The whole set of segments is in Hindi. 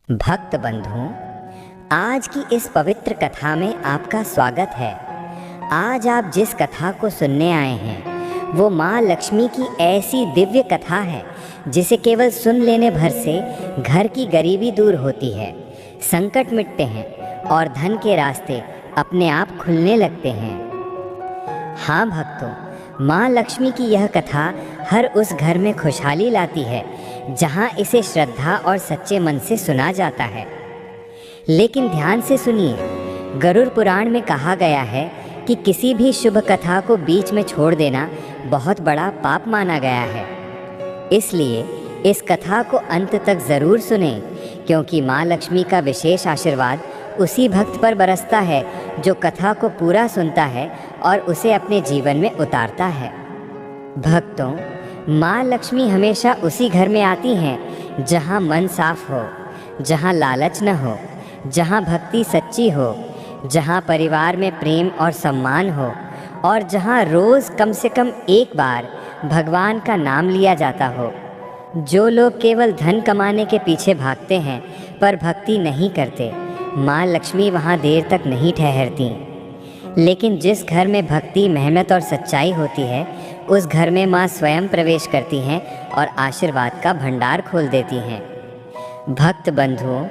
भक्त बंधुओं, आज की इस पवित्र कथा में आपका स्वागत है। आज आप जिस कथा को सुनने आए हैं वो माँ लक्ष्मी की ऐसी दिव्य कथा है जिसे केवल सुन लेने भर से घर की गरीबी दूर होती है, संकट मिटते हैं और धन के रास्ते अपने आप खुलने लगते हैं। हाँ भक्तों, माँ लक्ष्मी की यह कथा हर उस घर में खुशहाली लाती है जहाँ इसे श्रद्धा और सच्चे मन से सुना जाता है। लेकिन ध्यान से सुनिए, गरुड़ पुराण में कहा गया है कि किसी भी शुभ कथा को बीच में छोड़ देना बहुत बड़ा पाप माना गया है। इसलिए इस कथा को अंत तक ज़रूर सुनें, क्योंकि माँ लक्ष्मी का विशेष आशीर्वाद उसी भक्त पर बरसता है जो कथा को पूरा सुनता है और उसे अपने जीवन में उतारता है। भक्तों, माँ लक्ष्मी हमेशा उसी घर में आती हैं जहाँ मन साफ हो, जहाँ लालच न हो, जहाँ भक्ति सच्ची हो, जहाँ परिवार में प्रेम और सम्मान हो और जहाँ रोज़ कम से कम एक बार भगवान का नाम लिया जाता हो। जो लोग केवल धन कमाने के पीछे भागते हैं पर भक्ति नहीं करते, माँ लक्ष्मी वहाँ देर तक नहीं ठहरती। लेकिन जिस घर में भक्ति, मेहनत और सच्चाई होती है, उस घर में माँ स्वयं प्रवेश करती हैं और आशीर्वाद का भंडार खोल देती हैं। भक्त बंधुओं,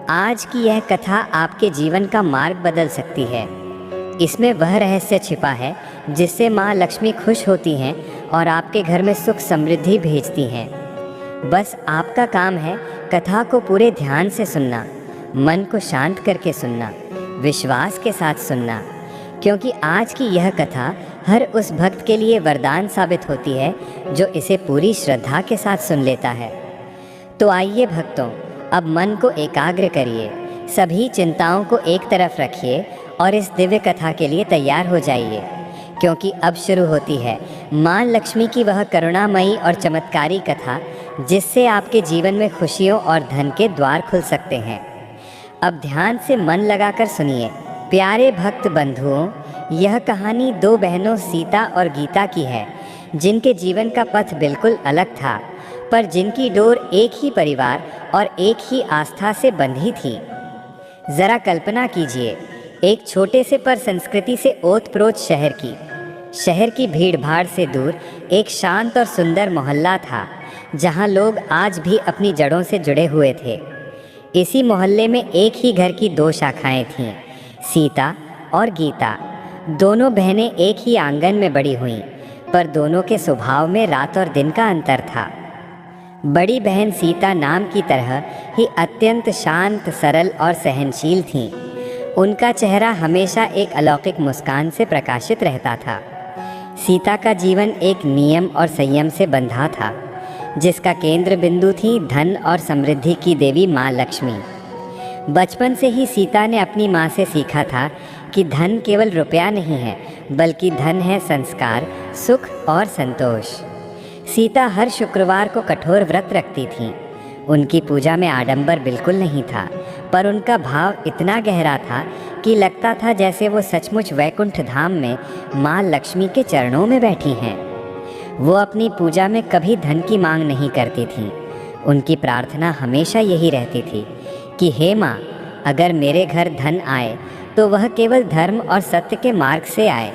आज की यह कथा आपके जीवन का मार्ग बदल सकती है। इसमें वह रहस्य छिपा है जिससे माँ लक्ष्मी खुश होती हैं और आपके घर में सुख समृद्धि भेजती हैं। बस आपका काम है कथा को पूरे ध्यान से सुनना, मन को शांत करके सुनना, विश्वास के साथ सुनना, क्योंकि आज की यह कथा हर उस भक्त के लिए वरदान साबित होती है जो इसे पूरी श्रद्धा के साथ सुन लेता है। तो आइए भक्तों, अब मन को एकाग्र करिए, सभी चिंताओं को एक तरफ रखिए और इस दिव्य कथा के लिए तैयार हो जाइए, क्योंकि अब शुरू होती है माँ लक्ष्मी की वह करुणामयी और चमत्कारी कथा जिससे आपके जीवन में खुशियों और धन के द्वार खुल सकते हैं। अब ध्यान से मन लगाकर सुनिए। प्यारे भक्त बंधुओं, यह कहानी दो बहनों सीता और गीता की है, जिनके जीवन का पथ बिल्कुल अलग था, पर जिनकी डोर एक ही परिवार और एक ही आस्था से बंधी थी। ज़रा कल्पना कीजिए, एक छोटे से पर संस्कृति से ओत-प्रोत शहर की भीड़ भाड़ से दूर एक शांत और सुंदर मोहल्ला था, जहाँ लोग आज भी अपनी जड़ों से जुड़े हुए थे। इसी मोहल्ले में एक ही घर की दो शाखाएं थीं, सीता और गीता। दोनों बहनें एक ही आंगन में बड़ी हुईं, पर दोनों के स्वभाव में रात और दिन का अंतर था। बड़ी बहन सीता नाम की तरह ही अत्यंत शांत, सरल और सहनशील थीं। उनका चेहरा हमेशा एक अलौकिक मुस्कान से प्रकाशित रहता था। सीता का जीवन एक नियम और संयम से बंधा था, जिसका केंद्र बिंदु थी धन और समृद्धि की देवी माँ लक्ष्मी। बचपन से ही सीता ने अपनी माँ से सीखा था कि धन केवल रुपया नहीं है, बल्कि धन है संस्कार, सुख और संतोष। सीता हर शुक्रवार को कठोर व्रत रखती थीं। उनकी पूजा में आडंबर बिल्कुल नहीं था, पर उनका भाव इतना गहरा था कि लगता था जैसे वो सचमुच वैकुंठ धाम में माँ लक्ष्मी के चरणों में बैठी हैं। वो अपनी पूजा में कभी धन की मांग नहीं करती थीं। उनकी प्रार्थना हमेशा यही रहती थी कि हे माँ, अगर मेरे घर धन आए तो वह केवल धर्म और सत्य के मार्ग से आए।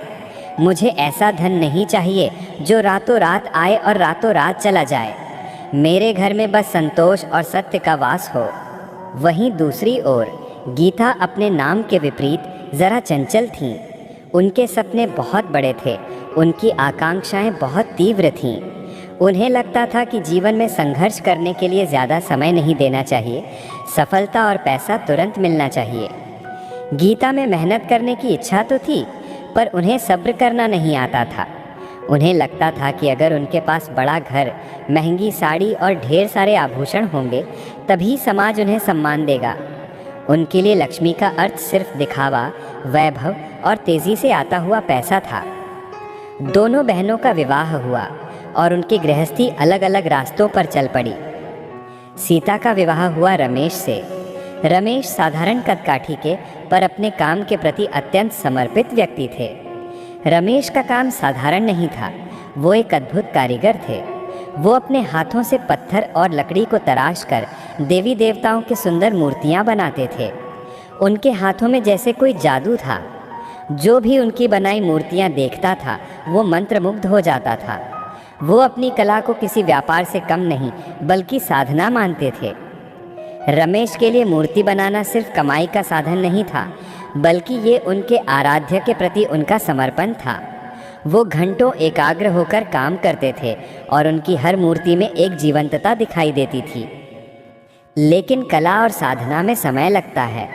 मुझे ऐसा धन नहीं चाहिए जो रातों रात आए और रातों रात चला जाए। मेरे घर में बस संतोष और सत्य का वास हो। वहीं दूसरी ओर गीता अपने नाम के विपरीत ज़रा चंचल थीं। उनके सपने बहुत बड़े थे, उनकी आकांक्षाएं बहुत तीव्र थीं। उन्हें लगता था कि जीवन में संघर्ष करने के लिए ज़्यादा समय नहीं देना चाहिए, सफलता और पैसा तुरंत मिलना चाहिए। गीता में मेहनत करने की इच्छा तो थी, पर उन्हें सब्र करना नहीं आता था। उन्हें लगता था कि अगर उनके पास बड़ा घर, महंगी साड़ी और ढेर सारे आभूषण होंगे, तभी समाज उन्हें सम्मान देगा। उनके लिए लक्ष्मी का अर्थ सिर्फ दिखावा, वैभव और तेज़ी से आता हुआ पैसा था। दोनों बहनों का विवाह हुआ और उनकी गृहस्थी अलग अलग रास्तों पर चल पड़ी। सीता का विवाह हुआ रमेश से। रमेश साधारण कदकाठी के, पर अपने काम के प्रति अत्यंत समर्पित व्यक्ति थे। रमेश का काम साधारण नहीं था, वो एक अद्भुत कारीगर थे। वो अपने हाथों से पत्थर और लकड़ी को तराश कर देवी देवताओं की सुंदर मूर्तियां बनाते थे। उनके हाथों में जैसे कोई जादू था। जो भी उनकी बनाई मूर्तियां देखता था वो मंत्रमुग्ध हो जाता था। वो अपनी कला को किसी व्यापार से कम नहीं बल्कि साधना मानते थे। रमेश के लिए मूर्ति बनाना सिर्फ कमाई का साधन नहीं था, बल्कि ये उनके आराध्य के प्रति उनका समर्पण था। वो घंटों एकाग्र होकर काम करते थे और उनकी हर मूर्ति में एक जीवंतता दिखाई देती थी। लेकिन कला और साधना में समय लगता है।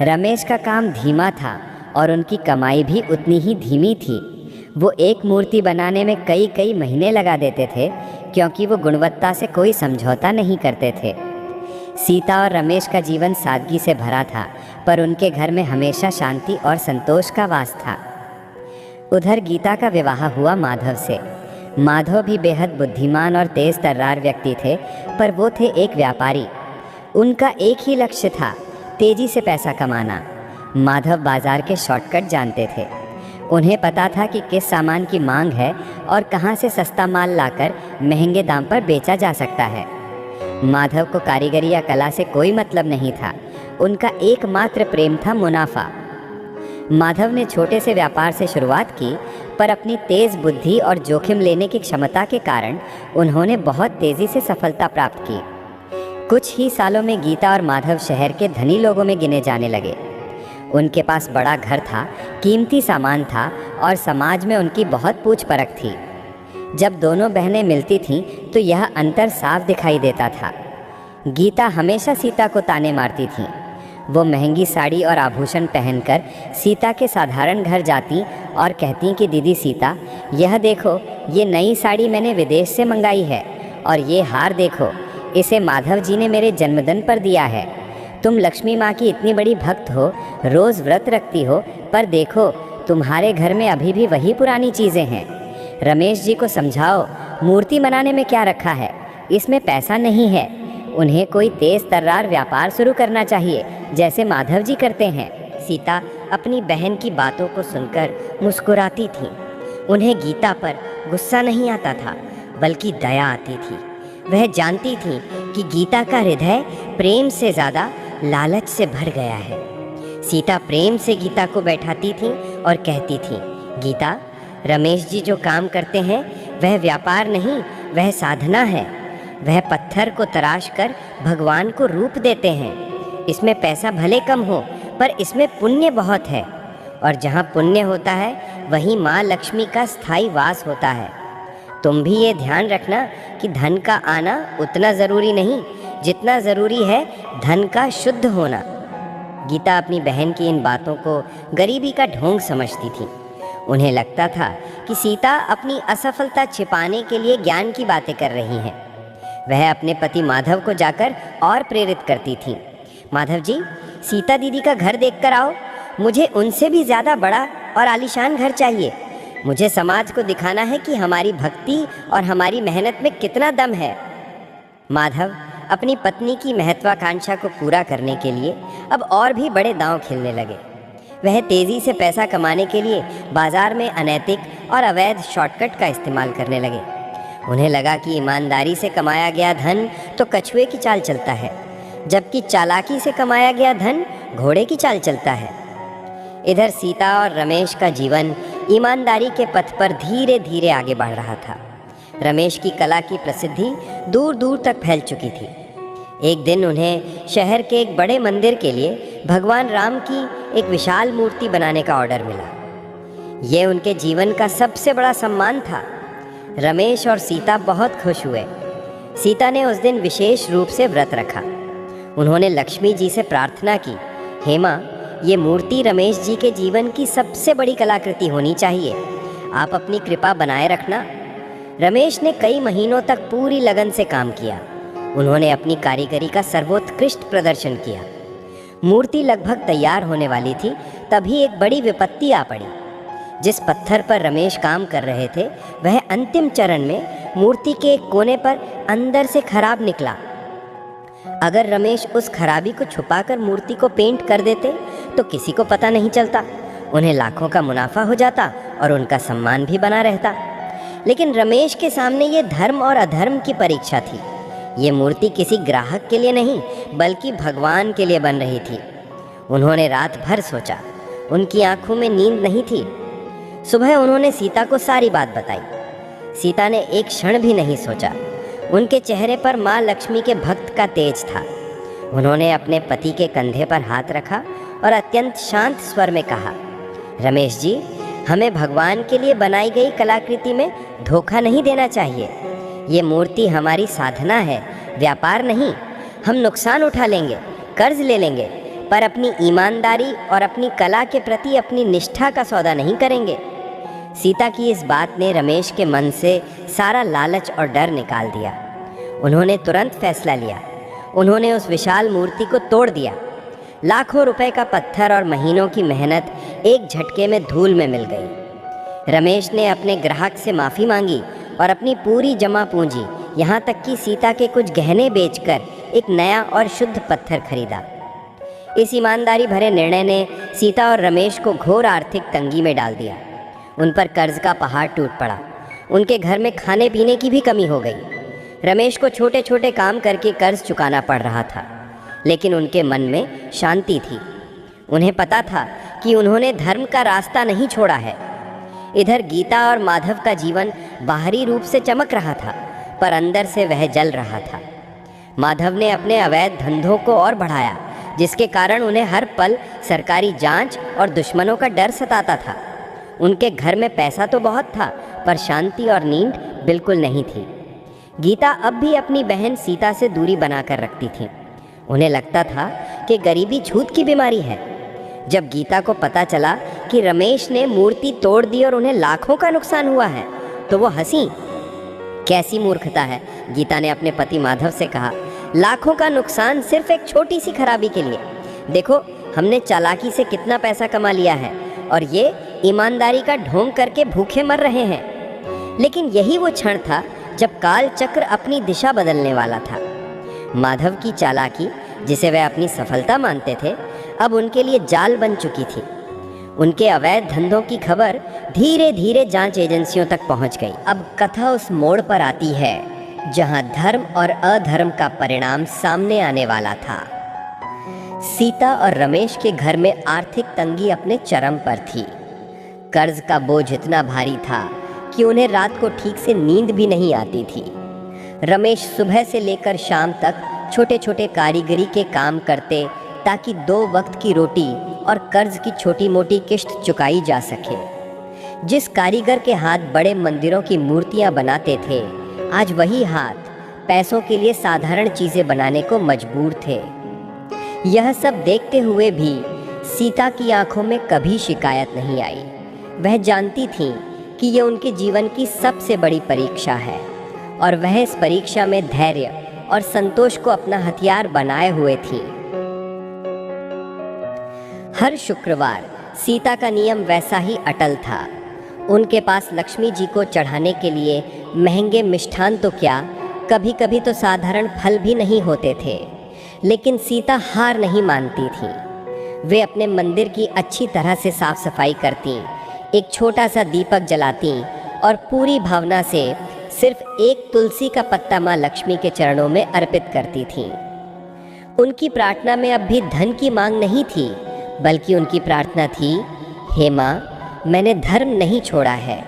रमेश का काम धीमा था और उनकी कमाई भी उतनी ही धीमी थी। वो एक मूर्ति बनाने में कई कई महीने लगा देते थे, क्योंकि वो गुणवत्ता से कोई समझौता नहीं करते थे। सीता और रमेश का जीवन सादगी से भरा था, पर उनके घर में हमेशा शांति और संतोष का वास था। उधर गीता का विवाह हुआ माधव से। माधव भी बेहद बुद्धिमान और तेज तर्रार व्यक्ति थे, पर वो थे एक व्यापारी। उनका एक ही लक्ष्य था, तेजी से पैसा कमाना। माधव बाजार के शॉर्टकट जानते थे। उन्हें पता था कि किस सामान की मांग है और कहाँ से सस्ता माल लाकर महंगे दाम पर बेचा जा सकता है। माधव को कारीगरी या कला से कोई मतलब नहीं था। उनका एकमात्र प्रेम था मुनाफा। माधव ने छोटे से व्यापार से शुरुआत की, पर अपनी तेज़ बुद्धि और जोखिम लेने की क्षमता के कारण उन्होंने बहुत तेज़ी से सफलता प्राप्त की। कुछ ही सालों में गीता और माधव शहर के धनी लोगों में गिने जाने लगे। उनके पास बड़ा घर था, कीमती सामान था और समाज में उनकी बहुत पूछ परख थी। जब दोनों बहनें मिलती थीं तो यह अंतर साफ दिखाई देता था। गीता हमेशा सीता को ताने मारती थी। वो महंगी साड़ी और आभूषण पहनकर सीता के साधारण घर जाती और कहती कि दीदी सीता, यह देखो, ये नई साड़ी मैंने विदेश से मंगाई है, और ये हार देखो, इसे माधव जी ने मेरे जन्मदिन पर दिया है। तुम लक्ष्मी माँ की इतनी बड़ी भक्त हो, रोज़ व्रत रखती हो, पर देखो तुम्हारे घर में अभी भी वही पुरानी चीज़ें हैं। रमेश जी को समझाओ, मूर्ति बनाने में क्या रखा है, इसमें पैसा नहीं है। उन्हें कोई तेज़ तर्रार व्यापार शुरू करना चाहिए, जैसे माधव जी करते हैं। सीता अपनी बहन की बातों को सुनकर मुस्कुराती थी। उन्हें गीता पर गुस्सा नहीं आता था, बल्कि दया आती थी। वह जानती थी कि गीता का हृदय प्रेम से ज़्यादा लालच से भर गया है। सीता प्रेम से गीता को बैठाती थी और कहती थी, गीता, रमेश जी जो काम करते हैं वह व्यापार नहीं, वह साधना है। वह पत्थर को तराश कर भगवान को रूप देते हैं। इसमें पैसा भले कम हो, पर इसमें पुण्य बहुत है, और जहाँ पुण्य होता है वहीं माँ लक्ष्मी का स्थायी वास होता है। तुम भी ये ध्यान रखना कि धन का आना उतना ज़रूरी नहीं जितना ज़रूरी है धन का शुद्ध होना। गीता अपनी बहन की इन बातों को गरीबी का ढोंग समझती थी। उन्हें लगता था कि सीता अपनी असफलता छिपाने के लिए ज्ञान की बातें कर रही हैं। वह अपने पति माधव को जाकर और प्रेरित करती थी, माधव जी, सीता दीदी का घर देखकर आओ। मुझे उनसे भी ज़्यादा बड़ा और आलीशान घर चाहिए। मुझे समाज को दिखाना है कि हमारी भक्ति और हमारी मेहनत में कितना दम है। माधव अपनी पत्नी की महत्वाकांक्षा को पूरा करने के लिए अब और भी बड़े दांव खेलने लगे। वह तेज़ी से पैसा कमाने के लिए बाजार में अनैतिक और अवैध शॉर्टकट का इस्तेमाल करने लगे। उन्हें लगा कि ईमानदारी से कमाया गया धन तो कछुए की चाल चलता है, जबकि चालाकी से कमाया गया धन घोड़े की चाल चलता है। इधर सीता और रमेश का जीवन ईमानदारी के पथ पर धीरे धीरे आगे बढ़ रहा था। रमेश की कला की प्रसिद्धि दूर दूर तक फैल चुकी थी। एक दिन उन्हें शहर के एक बड़े मंदिर के लिए भगवान राम की एक विशाल मूर्ति बनाने का ऑर्डर मिला। यह उनके जीवन का सबसे बड़ा सम्मान था। रमेश और सीता बहुत खुश हुए। सीता ने उस दिन विशेष रूप से व्रत रखा। उन्होंने लक्ष्मी जी से प्रार्थना की, हे माँ, ये मूर्ति रमेश जी के जीवन की सबसे बड़ी कलाकृति होनी चाहिए। आप अपनी कृपा बनाए रखना। रमेश ने कई महीनों तक पूरी लगन से काम किया। उन्होंने अपनी कारीगरी का सर्वोत्कृष्ट प्रदर्शन किया। मूर्ति लगभग तैयार होने वाली थी, तभी एक बड़ी विपत्ति आ पड़ी। जिस पत्थर पर रमेश काम कर रहे थे वह अंतिम चरण में मूर्ति के एक कोने पर अंदर से खराब निकला। अगर रमेश उस खराबी को छुपाकर मूर्ति को पेंट कर देते तो किसी को पता नहीं चलता। उन्हें लाखों का मुनाफा हो जाता और उनका सम्मान भी बना रहता। लेकिन रमेश के सामने ये धर्म और अधर्म की परीक्षा थी। ये मूर्ति किसी ग्राहक के लिए नहीं बल्कि भगवान के लिए बन रही थी। उन्होंने रात भर सोचा, उनकी आंखों में नींद नहीं थी। सुबह उन्होंने सीता को सारी बात बताई। सीता ने एक क्षण भी नहीं सोचा। उनके चेहरे पर माँ लक्ष्मी के भक्त का तेज था। उन्होंने अपने पति के कंधे पर हाथ रखा और अत्यंत शांत स्वर में कहा, रमेश जी, हमें भगवान के लिए बनाई गई कलाकृति में धोखा नहीं देना चाहिए। ये मूर्ति हमारी साधना है, व्यापार नहीं। हम नुकसान उठा लेंगे, कर्ज ले लेंगे, पर अपनी ईमानदारी और अपनी कला के प्रति अपनी निष्ठा का सौदा नहीं करेंगे। सीता की इस बात ने रमेश के मन से सारा लालच और डर निकाल दिया। उन्होंने तुरंत फैसला लिया। उन्होंने उस विशाल मूर्ति को तोड़ दिया। लाखों रुपए का पत्थर और महीनों की मेहनत एक झटके में धूल में मिल गई। रमेश ने अपने ग्राहक से माफ़ी मांगी और अपनी पूरी जमा पूंजी, यहाँ तक कि सीता के कुछ गहने बेचकर एक नया और शुद्ध पत्थर खरीदा। इस ईमानदारी भरे निर्णय ने सीता और रमेश को घोर आर्थिक तंगी में डाल दिया। उन पर कर्ज का पहाड़ टूट पड़ा। उनके घर में खाने पीने की भी कमी हो गई। रमेश को छोटे छोटे काम करके कर्ज चुकाना पड़ रहा था, लेकिन उनके मन में शांति थी। उन्हें पता था कि उन्होंने धर्म का रास्ता नहीं छोड़ा है। इधर गीता और माधव का जीवन बाहरी रूप से चमक रहा था, पर अंदर से वह जल रहा था। माधव ने अपने अवैध धंधों को और बढ़ाया, जिसके कारण उन्हें हर पल सरकारी जांच और दुश्मनों का डर सताता था। उनके घर में पैसा तो बहुत था, पर शांति और नींद बिल्कुल नहीं थी। गीता अब भी अपनी बहन सीता से दूरी बनाकर रखती थी। उन्हें लगता था कि गरीबी छूत की बीमारी है। जब गीता को पता चला कि रमेश ने मूर्ति तोड़ दी और उन्हें लाखों का नुकसान हुआ है, तो वो हंसी। कैसी मूर्खता है, गीता ने अपने पति माधव से कहा। लाखों का नुकसान सिर्फ एक छोटी सी खराबी के लिए। देखो, हमने चालाकी से कितना पैसा कमा लिया है और ये ईमानदारी का ढोंग करके भूखे मर रहे हैं। लेकिन यही वो क्षण था जब काल चक्र अपनी दिशा बदलने वाला था। माधव की चालाकी, जिसे वे अपनी सफलता मानते थे, अब उनके लिए जाल बन चुकी थी। उनके अवैध धंधों की खबर धीरे धीरे जांच एजेंसियों तक पहुंच गई। अब कथा उस मोड़ पर आती है जहां धर्म और अधर्म का परिणाम सामने आने वाला था। सीता और रमेश के घर में आर्थिक तंगी अपने चरम पर थी। कर्ज का बोझ इतना भारी था कि उन्हें रात को ठीक से नींद भी नहीं आती थी। रमेश सुबह से लेकर शाम तक छोटे छोटे कारीगरी के काम करते ताकि 2 वक्त की रोटी और कर्ज की छोटी मोटी किश्त चुकाई जा सके। जिस कारीगर के हाथ बड़े मंदिरों की मूर्तियां बनाते थे, आज वही हाथ पैसों के लिए साधारण चीज़ें बनाने को मजबूर थे। यह सब देखते हुए भी सीता की आंखों में कभी शिकायत नहीं आई। वह जानती थी कि यह उनके जीवन की सबसे बड़ी परीक्षा है और वह इस परीक्षा में धैर्य और संतोष को अपना हथियार बनाए हुए थी। हर शुक्रवार सीता का नियम वैसा ही अटल था। उनके पास लक्ष्मी जी को चढ़ाने के लिए महंगे मिष्ठान तो क्या, कभी कभी तो साधारण फल भी नहीं होते थे। लेकिन सीता हार नहीं मानती थी। वे अपने मंदिर की अच्छी तरह से साफ सफाई करती, एक छोटा सा दीपक जलाती और पूरी भावना से सिर्फ एक तुलसी का पत्ता माँ लक्ष्मी के चरणों में अर्पित करती थीं। उनकी प्रार्थना में अब भी धन की मांग नहीं थी, बल्कि उनकी प्रार्थना थी, हे माँ, मैंने धर्म नहीं छोड़ा है,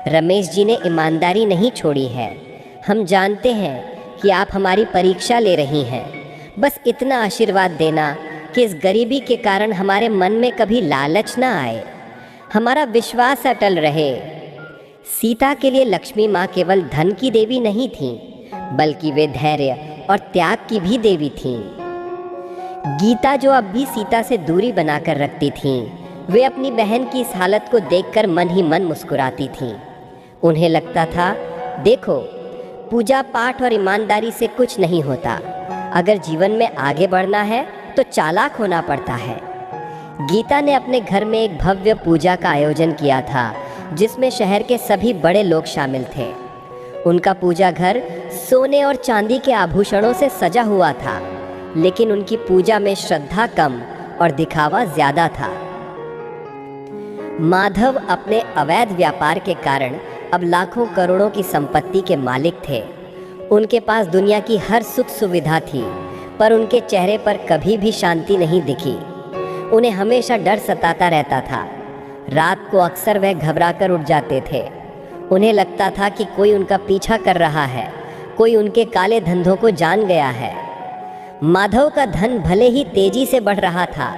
रमेश जी ने ईमानदारी नहीं छोड़ी है। हम जानते हैं कि आप हमारी परीक्षा ले रही हैं। बस इतना आशीर्वाद देना कि इस गरीबी के कारण हमारे मन में कभी लालच ना आए, हमारा विश्वास अटल रहे। सीता के लिए लक्ष्मी माँ केवल धन की देवी नहीं थी, बल्कि वे धैर्य और त्याग की भी देवी थीं। गीता, जो अब भी सीता से दूरी बनाकर रखती थीं, वे अपनी बहन की इस हालत को देखकर मन ही मन मुस्कुराती थीं। उन्हें लगता था, देखो, पूजा पाठ और ईमानदारी से कुछ नहीं होता। अगर जीवन में आगे बढ़ना है तो चालाक होना पड़ता है। गीता ने अपने घर में एक भव्य पूजा का आयोजन किया था, जिसमें शहर के सभी बड़े लोग शामिल थे। उनका पूजा घर सोने और चांदी के आभूषणों से सजा हुआ था, लेकिन उनकी पूजा में श्रद्धा कम और दिखावा ज्यादा था। माधव अपने अवैध व्यापार के कारण अब लाखों करोड़ों की संपत्ति के मालिक थे। उनके पास दुनिया की हर सुख सुविधा थी, पर उनके चेहरे पर कभी भी शांति नहीं दिखी। उन्हें हमेशा डर सताता रहता था। रात को अक्सर वह घबरा कर उठ जाते थे। उन्हें लगता था कि कोई उनका पीछा कर रहा है, कोई उनके काले धंधों को जान गया है। माधव का धन भले ही तेजी से बढ़ रहा था,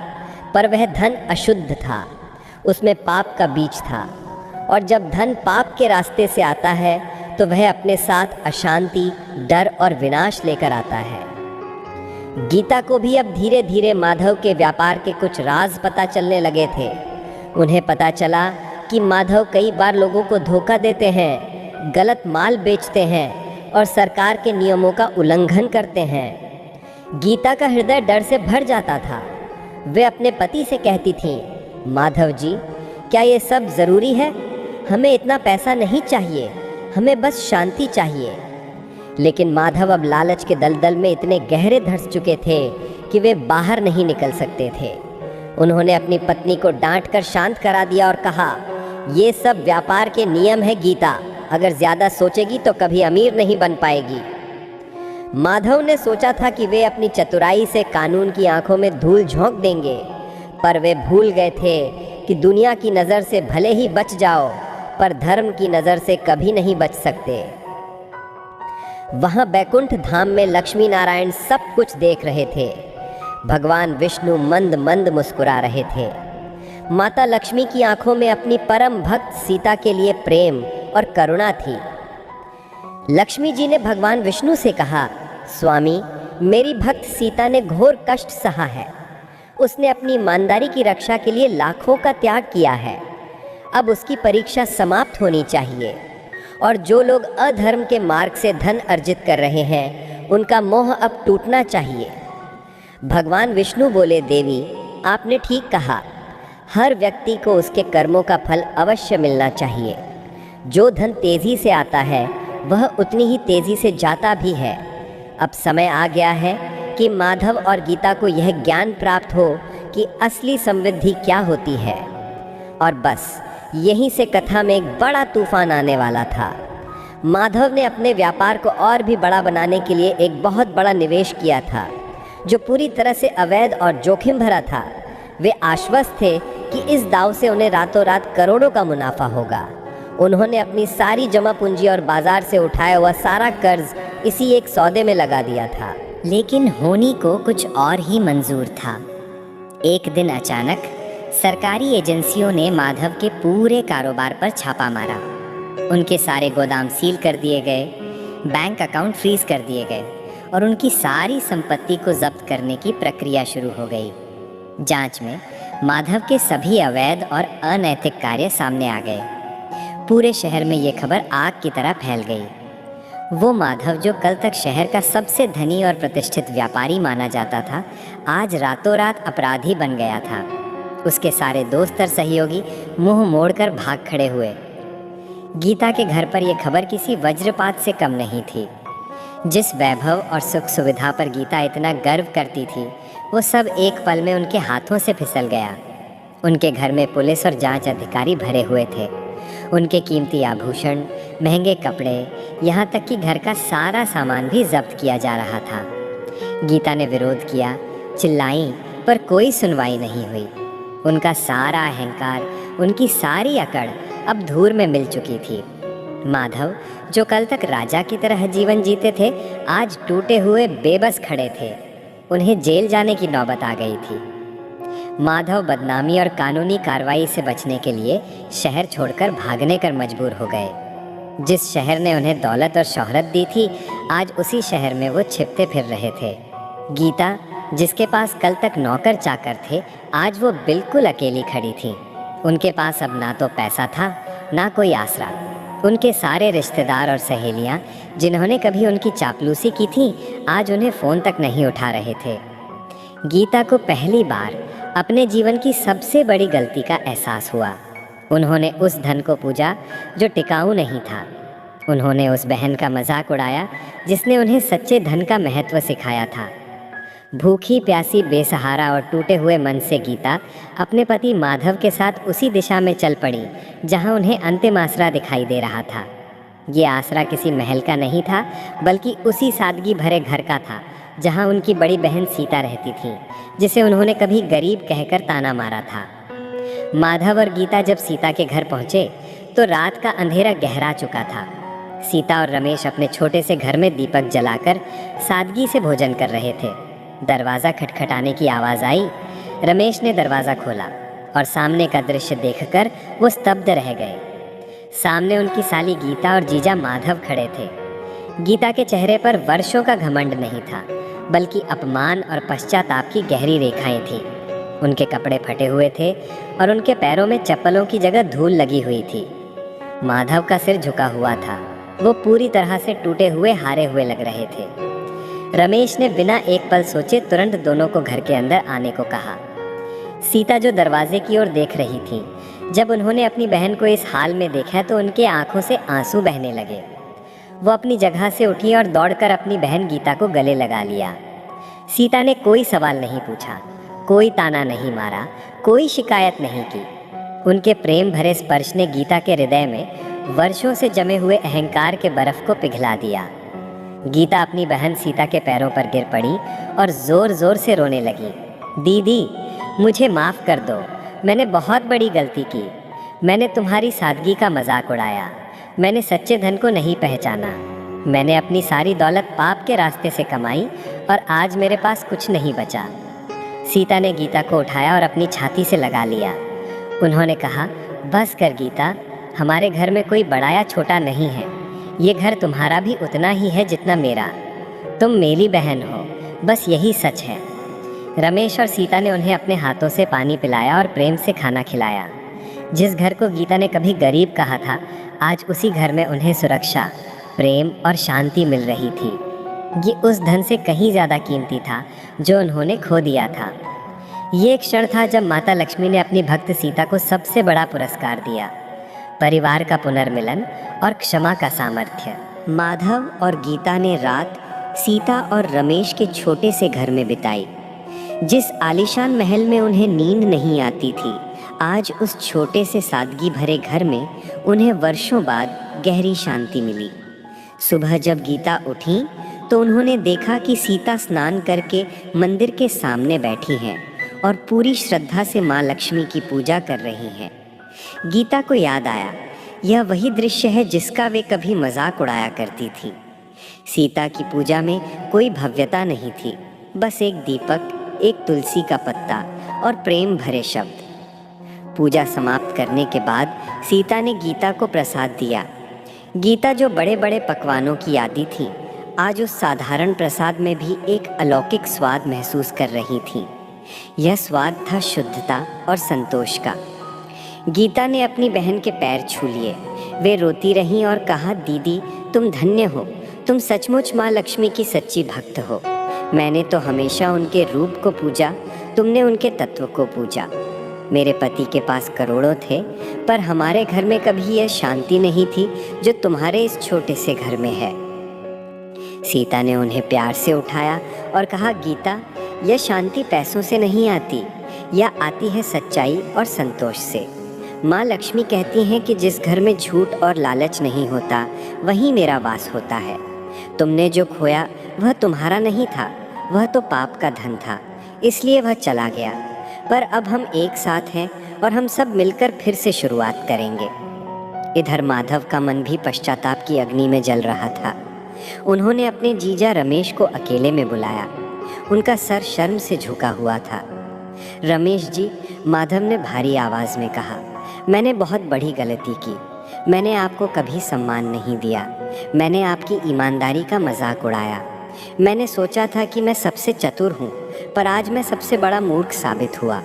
पर वह धन अशुद्ध था, उसमें पाप का बीज था। और जब धन पाप के रास्ते से आता है तो वह अपने साथ अशांति, डर और विनाश लेकर आता है। गीता को भी अब धीरे धीरे माधव के व्यापार के कुछ राज पता चलने लगे थे। उन्हें पता चला कि माधव कई बार लोगों को धोखा देते हैं, गलत माल बेचते हैं और सरकार के नियमों का उल्लंघन करते हैं। गीता का हृदय डर से भर जाता था। वे अपने पति से कहती थीं, माधव जी, क्या ये सब ज़रूरी है? हमें इतना पैसा नहीं चाहिए, हमें बस शांति चाहिए। लेकिन माधव अब लालच के दलदल में इतने गहरे धंस चुके थे कि वे बाहर नहीं निकल सकते थे। उन्होंने अपनी पत्नी को डांटकर शांत करा दिया और कहा, ये सब व्यापार के नियम है गीता, अगर ज़्यादा सोचेगी तो कभी अमीर नहीं बन पाएगी। माधव ने सोचा था कि वे अपनी चतुराई से कानून की आंखों में धूल झोंक देंगे, पर वे भूल गए थे कि दुनिया की नज़र से भले ही बच जाओ, पर धर्म की नज़र से कभी नहीं बच सकते। वहाँ बैकुंठ धाम में लक्ष्मी नारायण सब कुछ देख रहे थे। भगवान विष्णु मंद मंद मुस्कुरा रहे थे। माता लक्ष्मी की आंखों में अपनी परम भक्त सीता के लिए प्रेम और करुणा थी। लक्ष्मी जी ने भगवान विष्णु से कहा, स्वामी, मेरी भक्त सीता ने घोर कष्ट सहा है। उसने अपनी ईमानदारी की रक्षा के लिए लाखों का त्याग किया है। अब उसकी परीक्षा समाप्त होनी चाहिए और जो लोग अधर्म के मार्ग से धन अर्जित कर रहे हैं, उनका मोह अब टूटना चाहिए। भगवान विष्णु बोले, देवी, आपने ठीक कहा। हर व्यक्ति को उसके कर्मों का फल अवश्य मिलना चाहिए। जो धन तेज़ी से आता है वह उतनी ही तेज़ी से जाता भी है। अब समय आ गया है कि माधव और गीता को यह ज्ञान प्राप्त हो कि असली समृद्धि क्या होती है। और बस यहीं से कथा में एक बड़ा तूफान आने वाला था। माधव ने अपने व्यापार को और भी बड़ा बनाने के लिए एक बहुत बड़ा निवेश किया था, जो पूरी तरह से अवैध और जोखिम भरा था। वे आश्वस्त थे कि इस दांव से उन्हें रातों रात करोड़ों का मुनाफा होगा। उन्होंने अपनी सारी जमा पूंजी और बाजार से उठाया हुआ सारा कर्ज इसी एक सौदे में लगा दिया था। लेकिन होनी को कुछ और ही मंजूर था। एक दिन अचानक सरकारी एजेंसियों ने माधव के पूरे कारोबार पर छापा मारा। उनके सारे गोदाम सील कर दिए गए, बैंक अकाउंट फ्रीज कर दिए गए और उनकी सारी संपत्ति को जब्त करने की प्रक्रिया शुरू हो गई। जांच में माधव के सभी अवैध और अनैतिक कार्य सामने आ गए। पूरे शहर में ये खबर आग की तरह फैल गई। वो माधव जो कल तक शहर का सबसे धनी और प्रतिष्ठित व्यापारी माना जाता था, आज रातों रात अपराधी बन गया था। उसके सारे दोस्त और सहयोगी मुंह मोड़कर भाग खड़े हुए। गीता के घर पर यह खबर किसी वज्रपात से कम नहीं थी। जिस वैभव और सुख सुविधा पर गीता इतना गर्व करती थी, वो सब एक पल में उनके हाथों से फिसल गया। उनके घर में पुलिस और जांच अधिकारी भरे हुए थे। उनके कीमती आभूषण, महंगे कपड़े, यहाँ तक कि घर का सारा सामान भी जब्त किया जा रहा था। गीता ने विरोध किया, चिल्लाई, पर कोई सुनवाई नहीं हुई। उनका सारा अहंकार, उनकी सारी अकड़ अब धूल में मिल चुकी थी। माधव, जो कल तक राजा की तरह जीवन जीते थे, आज टूटे हुए बेबस खड़े थे। उन्हें जेल जाने की नौबत आ गई थी। माधव बदनामी और कानूनी कार्रवाई से बचने के लिए शहर छोड़कर भागने कर मजबूर हो गए। जिस शहर ने उन्हें दौलत और शोहरत दी थी, आज उसी शहर में वो छिपते फिर रहे थे। गीता, जिसके पास कल तक नौकर चाकर थे, आज वो बिल्कुल अकेली खड़ी थी। उनके पास अब ना तो पैसा था, ना कोई आसरा। उनके सारे रिश्तेदार और सहेलियां, जिन्होंने कभी उनकी चापलूसी की थी, आज उन्हें फ़ोन तक नहीं उठा रहे थे। गीता को पहली बार अपने जीवन की सबसे बड़ी गलती का एहसास हुआ। उन्होंने उस धन को पूजा जो टिकाऊ नहीं था। उन्होंने उस बहन का मजाक उड़ाया जिसने उन्हें सच्चे धन का महत्व सिखाया था। भूखी प्यासी, बेसहारा और टूटे हुए मन से गीता अपने पति माधव के साथ उसी दिशा में चल पड़ी जहां उन्हें अंतिम आसरा दिखाई दे रहा था। ये आसरा किसी महल का नहीं था, बल्कि उसी सादगी भरे घर का था जहाँ उनकी बड़ी बहन सीता रहती थी, जिसे उन्होंने कभी गरीब कहकर ताना मारा था। माधव और गीता जब सीता के घर पहुँचे तो रात का अंधेरा गहरा चुका था। सीता और रमेश अपने छोटे से घर में दीपक जलाकर सादगी से भोजन कर रहे थे। दरवाज़ा खटखटाने की आवाज़ आई। रमेश ने दरवाज़ा खोला और सामने का दृश्य देखकर वो स्तब्ध रह गए। सामने उनकी साली गीता और जीजा माधव खड़े थे। गीता के चेहरे पर वर्षों का घमंड नहीं था, बल्कि अपमान और पश्चाताप की गहरी रेखाएं थीं। उनके कपड़े फटे हुए थे और उनके पैरों में चप्पलों की जगह धूल लगी हुई थी। माधव का सिर झुका हुआ था, वो पूरी तरह से टूटे हुए हारे हुए लग रहे थे। रमेश ने बिना एक पल सोचे तुरंत दोनों को घर के अंदर आने को कहा। सीता जो दरवाजे की ओर देख रही थी, जब उन्होंने अपनी बहन को इस हाल में देखा तो उनके आंखों से आंसू बहने लगे। वो अपनी जगह से उठी और दौड़कर अपनी बहन गीता को गले लगा लिया। सीता ने कोई सवाल नहीं पूछा, कोई ताना नहीं मारा, कोई शिकायत नहीं की। उनके प्रेम भरे स्पर्श ने गीता के हृदय में वर्षों से जमे हुए अहंकार के बर्फ को पिघला दिया। गीता अपनी बहन सीता के पैरों पर गिर पड़ी और ज़ोर ज़ोर से रोने लगी। दीदी, मुझे माफ़ कर दो, मैंने बहुत बड़ी गलती की। मैंने तुम्हारी सादगी का मजाक उड़ाया, मैंने सच्चे धन को नहीं पहचाना। मैंने अपनी सारी दौलत पाप के रास्ते से कमाई और आज मेरे पास कुछ नहीं बचा। सीता ने गीता को उठाया और अपनी छाती से लगा लिया। उन्होंने कहा, बस कर गीता, हमारे घर में कोई बड़ा या छोटा नहीं है। ये घर तुम्हारा भी उतना ही है जितना मेरा। तुम मेरी बहन हो, बस यही सच है। रमेश और सीता ने उन्हें अपने हाथों से पानी पिलाया और प्रेम से खाना खिलाया। जिस घर को गीता ने कभी गरीब कहा था, आज उसी घर में उन्हें सुरक्षा, प्रेम और शांति मिल रही थी। ये उस धन से कहीं ज़्यादा कीमती था जो उन्होंने खो दिया था। ये एक क्षण था जब माता लक्ष्मी ने अपनी भक्त सीता को सबसे बड़ा पुरस्कार दिया, परिवार का पुनर्मिलन और क्षमा का सामर्थ्य। माधव और गीता ने रात सीता और रमेश के छोटे से घर में बिताई। जिस आलीशान महल में उन्हें नींद नहीं आती थी, आज उस छोटे से सादगी भरे घर में उन्हें वर्षों बाद गहरी शांति मिली। सुबह जब गीता उठी तो उन्होंने देखा कि सीता स्नान करके मंदिर के सामने बैठी हैं और पूरी श्रद्धा से माँ लक्ष्मी की पूजा कर रही हैं। गीता को याद आया, यह वही दृश्य है जिसका वे कभी मजाक उड़ाया करती थी। सीता की पूजा में कोई भव्यता नहीं थी, बस एक दीपक, एक तुलसी का पत्ता और प्रेम भरे शब्द। पूजा समाप्त करने के बाद सीता ने गीता को प्रसाद दिया। गीता जो बड़े बड़े पकवानों की आदी थी, आज उस साधारण प्रसाद में भी एक अलौकिक स्वाद महसूस कर रही थी। यह स्वाद था शुद्धता और संतोष का। गीता ने अपनी बहन के पैर छू लिए। वे रोती रहीं और कहा, दीदी, तुम धन्य हो, तुम सचमुच माँ लक्ष्मी की सच्ची भक्त हो। मैंने तो हमेशा उनके रूप को पूजा, तुमने उनके तत्व को पूजा। मेरे पति के पास करोड़ों थे, पर हमारे घर में कभी यह शांति नहीं थी जो तुम्हारे इस छोटे से घर में है। सीता ने उन्हें प्यार से उठाया और कहा, गीता, यह शांति पैसों से नहीं आती, यह आती है सच्चाई और संतोष से। माँ लक्ष्मी कहती हैं कि जिस घर में झूठ और लालच नहीं होता, वहीं मेरा वास होता है। तुमने जो खोया वह तुम्हारा नहीं था, वह तो पाप का धन था, इसलिए वह चला गया। पर अब हम एक साथ हैं और हम सब मिलकर फिर से शुरुआत करेंगे। इधर माधव का मन भी पश्चाताप की अग्नि में जल रहा था। उन्होंने अपने जीजा रमेश को अकेले में बुलाया। उनका सर शर्म से झुका हुआ था। रमेश जी, माधव ने भारी आवाज़ में कहा, मैंने बहुत बड़ी गलती की। मैंने आपको कभी सम्मान नहीं दिया। मैंने आपकी ईमानदारी का मजाक उड़ाया। मैंने सोचा था कि मैं सबसे चतुर हूँ, पर आज मैं सबसे बड़ा मूर्ख साबित हुआ।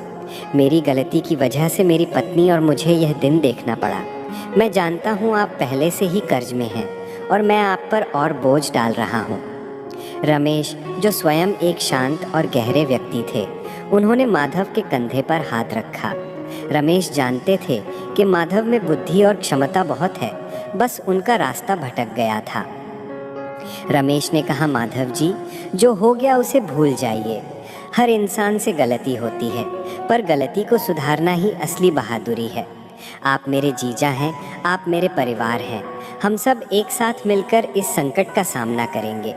मेरी गलती की वजह से मेरी पत्नी और मुझे यह दिन देखना पड़ा। मैं जानता हूँ आप पहले से ही कर्ज में हैं और मैं आप पर और बोझ डाल रहा हूँ। रमेश, जो स्वयं एक शांत और गहरे व्यक्ति थे, उन्होंने माधव के कंधे पर हाथ रखा। रमेश जानते थे कि माधव में बुद्धि और क्षमता बहुत है, बस उनका रास्ता भटक गया था। रमेश ने कहा, माधव जी, जो हो गया उसे भूल जाइए। हर इंसान से गलती होती है, पर गलती को सुधारना ही असली बहादुरी है। आप मेरे जीजा हैं, आप मेरे परिवार हैं। हम सब एक साथ मिलकर इस संकट का सामना करेंगे।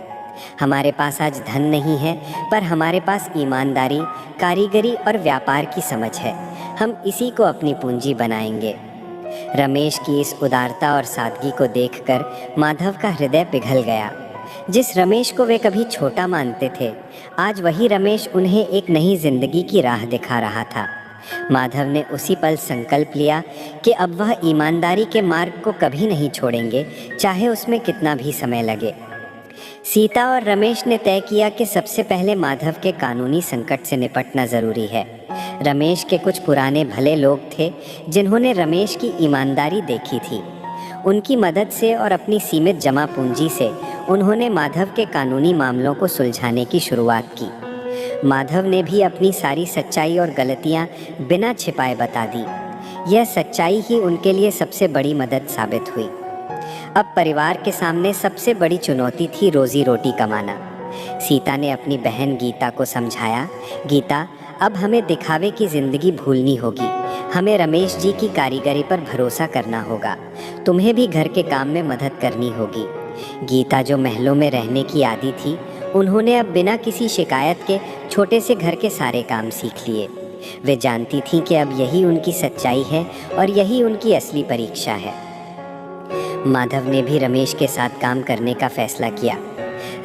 हमारे पास आज धन नहीं है, पर हमारे पास ईमानदारी, कारीगरी और व्यापार की समझ है। हम इसी को अपनी पूंजी बनाएंगे। रमेश की इस उदारता और सादगी को देखकर माधव का हृदय पिघल गया। जिस रमेश को वे कभी छोटा मानते थे, आज वही रमेश उन्हें एक नई जिंदगी की राह दिखा रहा था। माधव ने उसी पल संकल्प लिया कि अब वह ईमानदारी के मार्ग को कभी नहीं छोड़ेंगे, चाहे उसमें कितना भी समय लगे। सीता और रमेश ने तय किया कि सबसे पहले माधव के कानूनी संकट से निपटना ज़रूरी है। रमेश के कुछ पुराने भले लोग थे जिन्होंने रमेश की ईमानदारी देखी थी। उनकी मदद से और अपनी सीमित जमा पूंजी से उन्होंने माधव के कानूनी मामलों को सुलझाने की शुरुआत की। माधव ने भी अपनी सारी सच्चाई और गलतियां बिना छिपाए बता दी। यह सच्चाई ही उनके लिए सबसे बड़ी मदद साबित हुई। अब परिवार के सामने सबसे बड़ी चुनौती थी रोजी रोटी कमाना। सीता ने अपनी बहन गीता को समझाया, गीता, अब हमें दिखावे की ज़िंदगी भूलनी होगी। हमें रमेश जी की कारीगरी पर भरोसा करना होगा। तुम्हें भी घर के काम में मदद करनी होगी। गीता, जो महलों में रहने की आदी थी, उन्होंने अब बिना किसी शिकायत के छोटे से घर के सारे काम सीख लिए। वे जानती थीं कि अब यही उनकी सच्चाई है और यही उनकी असली परीक्षा है। माधव ने भी रमेश के साथ काम करने का फैसला किया।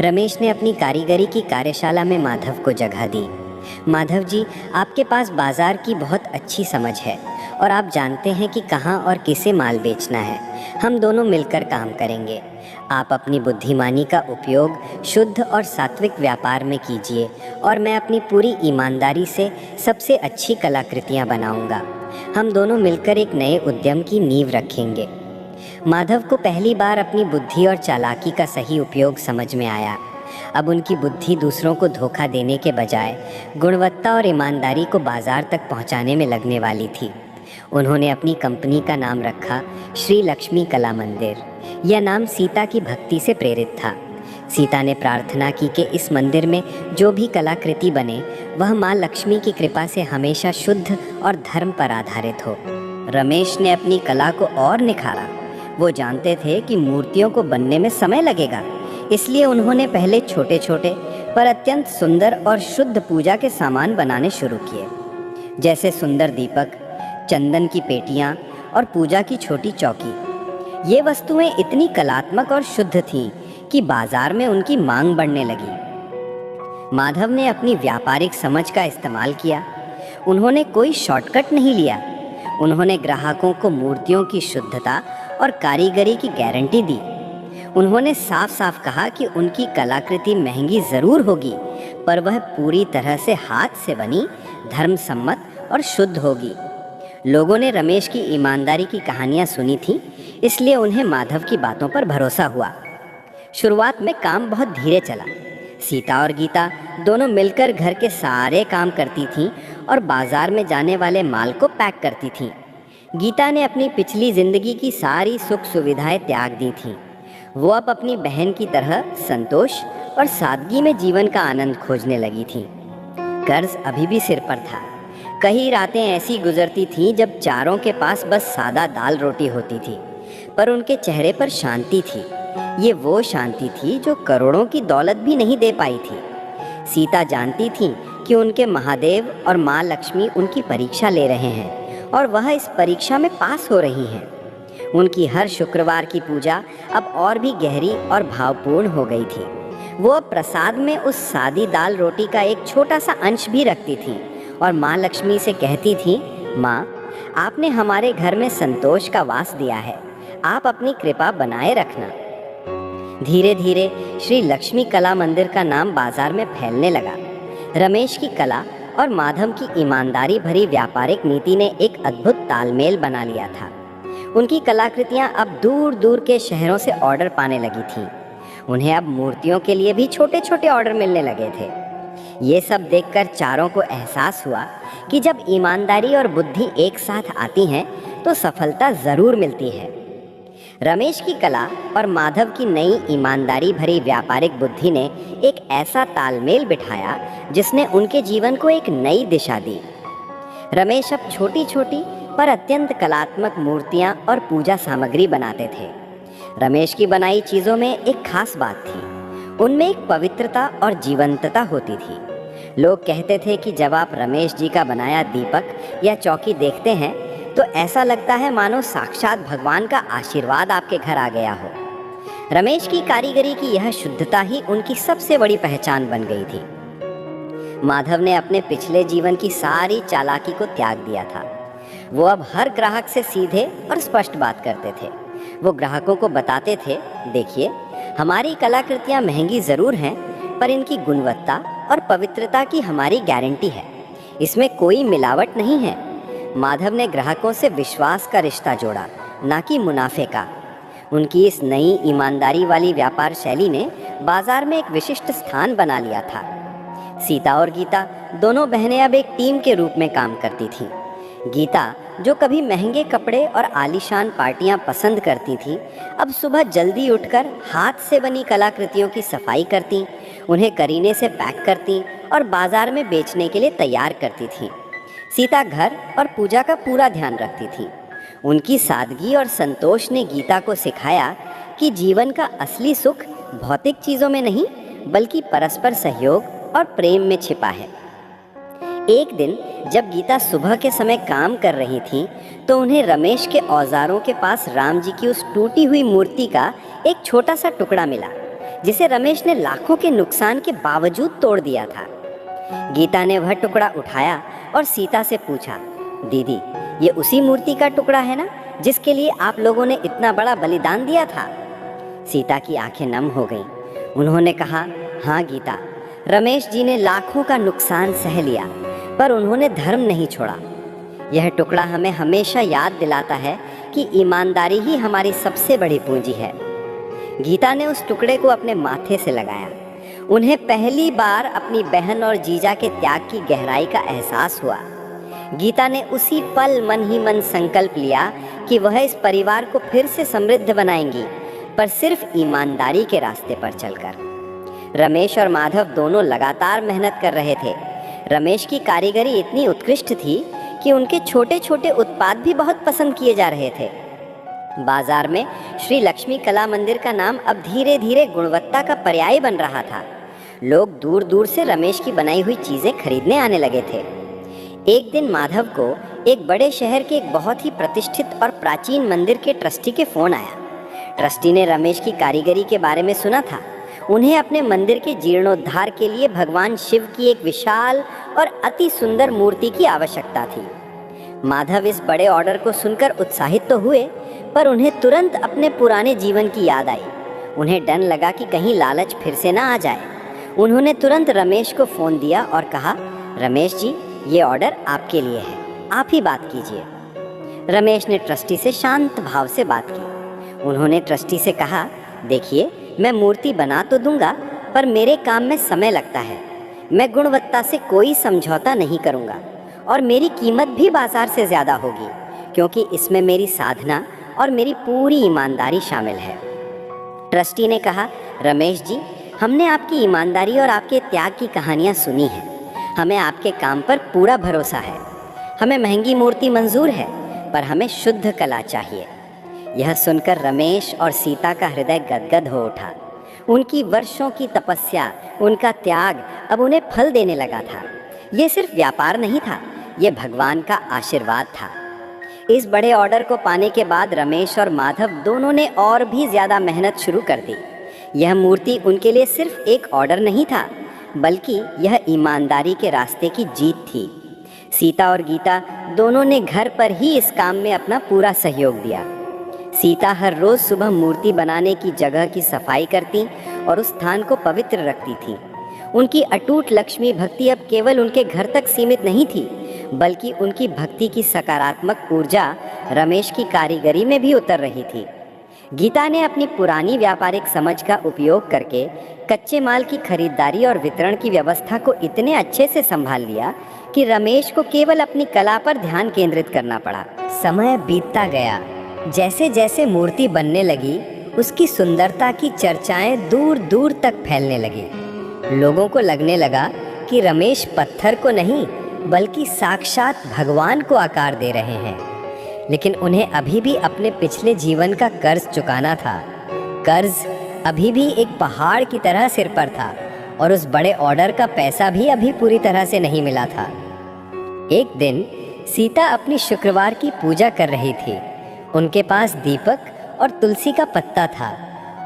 रमेश ने अपनी कारीगरी की कार्यशाला में माधव को जगह दी। माधव जी, आपके पास बाजार की बहुत अच्छी समझ है और आप जानते हैं कि कहाँ और किसे माल बेचना है। हम दोनों मिलकर काम करेंगे। आप अपनी बुद्धिमानी का उपयोग शुद्ध और सात्विक व्यापार में कीजिए और मैं अपनी पूरी ईमानदारी से सबसे अच्छी कलाकृतियाँ बनाऊंगा। हम दोनों मिलकर एक नए उद्यम की नींव रखेंगे। माधव को पहली बार अपनी बुद्धि और चालाकी का सही उपयोग समझ में आया। अब उनकी बुद्धि दूसरों को धोखा देने के बजाय गुणवत्ता और ईमानदारी को बाजार तक पहुंचाने में लगने वाली थी। उन्होंने अपनी कंपनी का नाम रखा श्री लक्ष्मी कला मंदिर। यह नाम सीता की भक्ति से प्रेरित था। सीता ने प्रार्थना की कि इस मंदिर में जो भी कलाकृति बने वह माँ लक्ष्मी की कृपा से हमेशा शुद्ध और धर्म पर आधारित हो। रमेश ने अपनी कला को और निखारा। वो जानते थे कि मूर्तियों को बनने में समय लगेगा, इसलिए उन्होंने पहले छोटे छोटे पर अत्यंत सुंदर और शुद्ध पूजा के सामान बनाने शुरू किए, जैसे सुंदर दीपक, चंदन की पेटियां और पूजा की छोटी चौकी। ये वस्तुएं इतनी कलात्मक और शुद्ध थीं कि बाजार में उनकी मांग बढ़ने लगी। माधव ने अपनी व्यापारिक समझ का इस्तेमाल किया। उन्होंने कोई शॉर्टकट नहीं लिया। उन्होंने ग्राहकों को मूर्तियों की शुद्धता और कारीगरी की गारंटी दी। उन्होंने साफ साफ कहा कि उनकी कलाकृति महंगी ज़रूर होगी, पर वह पूरी तरह से हाथ से बनी, धर्मसम्मत और शुद्ध होगी। लोगों ने रमेश की ईमानदारी की कहानियाँ सुनी थीं, इसलिए उन्हें माधव की बातों पर भरोसा हुआ। शुरुआत में काम बहुत धीरे चला। सीता और गीता दोनों मिलकर घर के सारे काम करती थीं और बाजार में जाने वाले माल को पैक करती थीं। गीता ने अपनी पिछली ज़िंदगी की सारी सुख सुविधाएं त्याग दी थीं। वो अब अपनी बहन की तरह संतोष और सादगी में जीवन का आनंद खोजने लगी थीं। कर्ज अभी भी सिर पर था। कई रातें ऐसी गुजरती थीं जब चारों के पास बस सादा दाल रोटी होती थी, पर उनके चेहरे पर शांति थी। ये वो शांति थी जो करोड़ों की दौलत भी नहीं दे पाई थी। सीता जानती थी कि उनके महादेव और माँ लक्ष्मी उनकी परीक्षा ले रहे हैं और वह इस परीक्षा में पास हो रही हैं। उनकी हर शुक्रवार की पूजा अब और भी गहरी और भावपूर्ण हो गई थी। वो अब प्रसाद में उस सादी दाल रोटी का एक छोटा सा अंश भी रखती थी और माँ लक्ष्मी से कहती थी, माँ, आपने हमारे घर में संतोष का वास दिया है, आप अपनी कृपा बनाए रखना। धीरे धीरे श्री लक्ष्मी कला मंदिर का नाम बाजार में फैलने लगा। रमेश की कला और माधव की ईमानदारी भरी व्यापारिक नीति ने एक अद्भुत तालमेल बना लिया था। उनकी कलाकृतियां अब दूर दूर के शहरों से ऑर्डर पाने लगी थीं। उन्हें अब मूर्तियों के लिए भी छोटे छोटे ऑर्डर मिलने लगे थे। ये सब देखकर चारों को एहसास हुआ कि जब ईमानदारी और बुद्धि एक साथ आती हैं तो सफलता ज़रूर मिलती है। रमेश की कला और माधव की नई ईमानदारी भरी व्यापारिक बुद्धि ने एक ऐसा तालमेल बिठाया जिसने उनके जीवन को एक नई दिशा दी। रमेश अब छोटी छोटी पर अत्यंत कलात्मक मूर्तियां और पूजा सामग्री बनाते थे। रमेश की बनाई चीज़ों में एक खास बात थी। उनमें एक पवित्रता और जीवंतता होती थी। लोग कहते थे कि जब आप रमेश जी का बनाया दीपक या चौकी देखते हैं तो ऐसा लगता है मानो साक्षात भगवान का आशीर्वाद आपके घर आ गया हो। रमेश की कारीगरी की यह शुद्धता ही उनकी सबसे बड़ी पहचान बन गई थी। माधव ने अपने पिछले जीवन की सारी चालाकी को त्याग दिया था। वो अब हर ग्राहक से सीधे और स्पष्ट बात करते थे। वो ग्राहकों को बताते थे, देखिए, हमारी कलाकृतियाँ महंगी ज़रूर हैं, पर इनकी गुणवत्ता और पवित्रता की हमारी गारंटी है। इसमें कोई मिलावट नहीं है। माधव ने ग्राहकों से विश्वास का रिश्ता जोड़ा, ना कि मुनाफे का। उनकी इस नई ईमानदारी वाली व्यापार शैली ने बाजार में एक विशिष्ट स्थान बना लिया था। सीता और गीता दोनों बहनें अब एक टीम के रूप में काम करती थीं। गीता, जो कभी महंगे कपड़े और आलीशान पार्टियां पसंद करती थी, अब सुबह जल्दी उठकर हाथ से बनी कलाकृतियों की सफाई करती, उन्हें करीने से पैक करती और बाजार में बेचने के लिए तैयार करती थी। सीता घर और पूजा का पूरा ध्यान रखती थी। उनकी सादगी और संतोष ने गीता को सिखाया कि जीवन का असली सुख भौतिक चीज़ों में नहीं, बल्कि परस्पर सहयोग और प्रेम में छिपा है। एक दिन जब गीता सुबह के समय काम कर रही थी तो उन्हें रमेश के औजारों के पास राम जी की उस टूटी हुई मूर्ति का एक छोटा सा टुकड़ा मिला, जिसे रमेश ने लाखों के नुकसान के बावजूद तोड़ दिया था। गीता ने वह टुकड़ा उठाया और सीता से पूछा, दीदी, ये उसी मूर्ति का टुकड़ा है ना जिसके लिए आप लोगों ने इतना बड़ा बलिदान दिया था? सीता की आंखें नम हो गईं। उन्होंने कहा, हाँ गीता, रमेश जी ने लाखों का नुकसान सह लिया, पर उन्होंने धर्म नहीं छोड़ा। यह टुकड़ा हमें हमेशा याद दिलाता है कि ईमानदारी ही हमारी सबसे बड़ी पूंजी है। गीता ने उस टुकड़े को अपने माथे से लगाया। उन्हें पहली बार अपनी बहन और जीजा के त्याग की गहराई का एहसास हुआ। गीता ने उसी पल मन ही मन संकल्प लिया कि वह इस परिवार को फिर से समृद्ध बनाएंगी, पर सिर्फ ईमानदारी के रास्ते पर चलकर। रमेश और माधव दोनों लगातार मेहनत कर रहे थे। रमेश की कारीगरी इतनी उत्कृष्ट थी कि उनके छोटे छोटे उत्पाद भी बहुत पसंद किए जा रहे थे। बाजार में श्री लक्ष्मी कला मंदिर का नाम अब धीरे धीरे गुणवत्ता का पर्याय बन रहा था। लोग दूर दूर से रमेश की बनाई हुई चीज़ें खरीदने आने लगे थे। एक दिन माधव को एक बड़े शहर के एक बहुत ही प्रतिष्ठित और प्राचीन मंदिर के ट्रस्टी के फ़ोन आया। ट्रस्टी ने रमेश की कारीगरी के बारे में सुना था। उन्हें अपने मंदिर के जीर्णोद्धार के लिए भगवान शिव की एक विशाल और अति सुंदर मूर्ति की आवश्यकता थी। माधव इस बड़े ऑर्डर को सुनकर उत्साहित तो हुए, पर उन्हें तुरंत अपने पुराने जीवन की याद आई। उन्हें डर लगा कि कहीं लालच फिर से ना आ जाए। उन्होंने तुरंत रमेश को फ़ोन दिया और कहा, रमेश जी, ये ऑर्डर आपके लिए है, आप ही बात कीजिए। रमेश ने ट्रस्टी से शांत भाव से बात की। उन्होंने ट्रस्टी से कहा, देखिए, मैं मूर्ति बना तो दूंगा, पर मेरे काम में समय लगता है। मैं गुणवत्ता से कोई समझौता नहीं करूंगा और मेरी कीमत भी बाजार से ज़्यादा होगी, क्योंकि इसमें मेरी साधना और मेरी पूरी ईमानदारी शामिल है। ट्रस्टी ने कहा, रमेश जी, हमने आपकी ईमानदारी और आपके त्याग की कहानियाँ सुनी हैं। हमें आपके काम पर पूरा भरोसा है। हमें महंगी मूर्ति मंजूर है, पर हमें शुद्ध कला चाहिए। यह सुनकर रमेश और सीता का हृदय गदगद हो उठा। उनकी वर्षों की तपस्या, उनका त्याग अब उन्हें फल देने लगा था। ये सिर्फ व्यापार नहीं था, ये भगवान का आशीर्वाद था। इस बड़े ऑर्डर को पाने के बाद रमेश और माधव दोनों ने और भी ज़्यादा मेहनत शुरू कर दी। यह मूर्ति उनके लिए सिर्फ एक ऑर्डर नहीं था, बल्कि यह ईमानदारी के रास्ते की जीत थी। सीता और गीता दोनों ने घर पर ही इस काम में अपना पूरा सहयोग दिया। सीता हर रोज़ सुबह मूर्ति बनाने की जगह की सफाई करती और उस स्थान को पवित्र रखती थी। उनकी अटूट लक्ष्मी भक्ति अब केवल उनके घर तक सीमित नहीं थी, बल्कि उनकी भक्ति की सकारात्मक ऊर्जा रमेश की कारीगरी में भी उतर रही थी। गीता ने अपनी पुरानी व्यापारिक समझ का उपयोग करके कच्चे माल की खरीदारी और वितरण की व्यवस्था को इतने अच्छे से संभाल लिया कि रमेश को केवल अपनी कला पर ध्यान केंद्रित करना पड़ा। समय बीतता गया। जैसे जैसे मूर्ति बनने लगी, उसकी सुंदरता की चर्चाएं दूर दूर तक फैलने लगी। लोगों को लगने लगा कि रमेश पत्थर को नहीं, बल्कि साक्षात भगवान को आकार दे रहे हैं। लेकिन उन्हें अभी भी अपने पिछले जीवन का कर्ज चुकाना था। कर्ज अभी भी एक पहाड़ की तरह सिर पर था और उस बड़े ऑर्डर का पैसा भी अभी पूरी तरह से नहीं मिला था। एक दिन सीता अपनी शुक्रवार की पूजा कर रही थी। उनके पास दीपक और तुलसी का पत्ता था।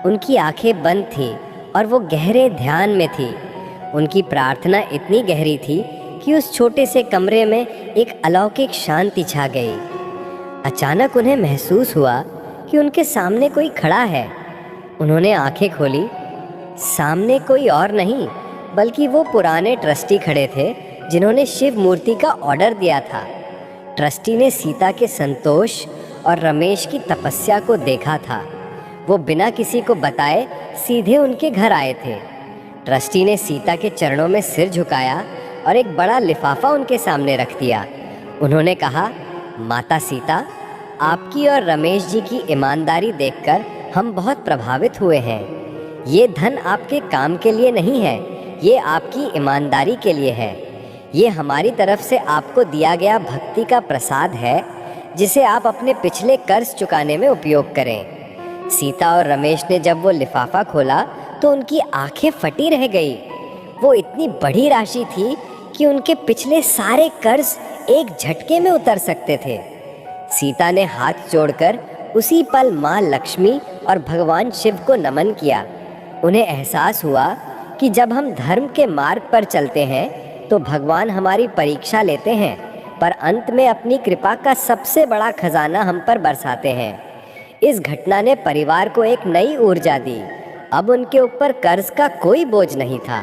उनकी आंखें बंद थी और वो गहरे ध्यान में थी। उनकी प्रार्थना इतनी गहरी थी कि उस छोटे से कमरे में एक अलौकिक शांति छा गई। अचानक उन्हें महसूस हुआ कि उनके सामने कोई खड़ा है। उन्होंने आंखें खोली। सामने कोई और नहीं बल्कि वो पुराने ट्रस्टी खड़े थे जिन्होंने शिव मूर्ति का ऑर्डर दिया था। ट्रस्टी ने सीता के संतोष और रमेश की तपस्या को देखा था। वो बिना किसी को बताए सीधे उनके घर आए थे। ट्रस्टी ने सीता के चरणों में सिर झुकाया और एक बड़ा लिफाफा उनके सामने रख दिया। उन्होंने कहा, माता सीता, आपकी और रमेश जी की ईमानदारी देखकर हम बहुत प्रभावित हुए हैं। ये धन आपके काम के लिए नहीं है, ये आपकी ईमानदारी के लिए है। ये हमारी तरफ से आपको दिया गया भक्ति का प्रसाद है जिसे आप अपने पिछले कर्ज चुकाने में उपयोग करें। सीता और रमेश ने जब वो लिफाफा खोला तो उनकी आंखें फटी रह गई। वो इतनी बड़ी राशि थी कि उनके पिछले सारे कर्ज एक झटके में उतर सकते थे। सीता ने हाथ जोड़कर उसी पल माँ लक्ष्मी और भगवान शिव को नमन किया। उन्हें एहसास हुआ कि जब हम धर्म के मार्ग पर चलते हैं तो भगवान हमारी परीक्षा लेते हैं, पर अंत में अपनी कृपा का सबसे बड़ा खजाना हम पर बरसाते हैं। इस घटना ने परिवार को एक नई ऊर्जा दी। अब उनके ऊपर कर्ज का कोई बोझ नहीं था।